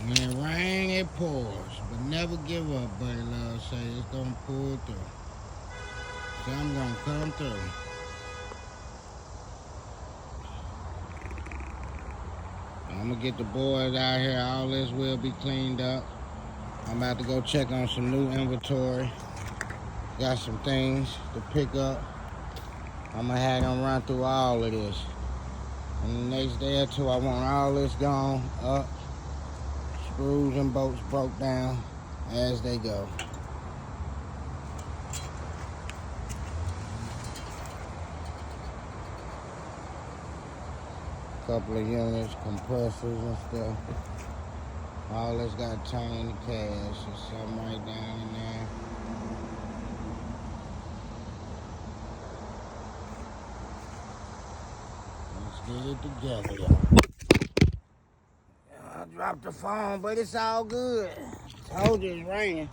When it rains, it pours. But never give up, buddy love. Say it's gonna pull through. Something gonna come through. I'm gonna get the boys out here. All this will be cleaned up. I'm about to go check on some new inventory. Got some things to pick up. I'm gonna have them run through all of this. And the next day or two, I want all this gone up. Screws and bolts broke down as they go. Couple of units, compressors and stuff. All this got to turn into cash. There's something right down in there. Let's get it together, y'all. I dropped the phone, but it's all good. Told you it's raining.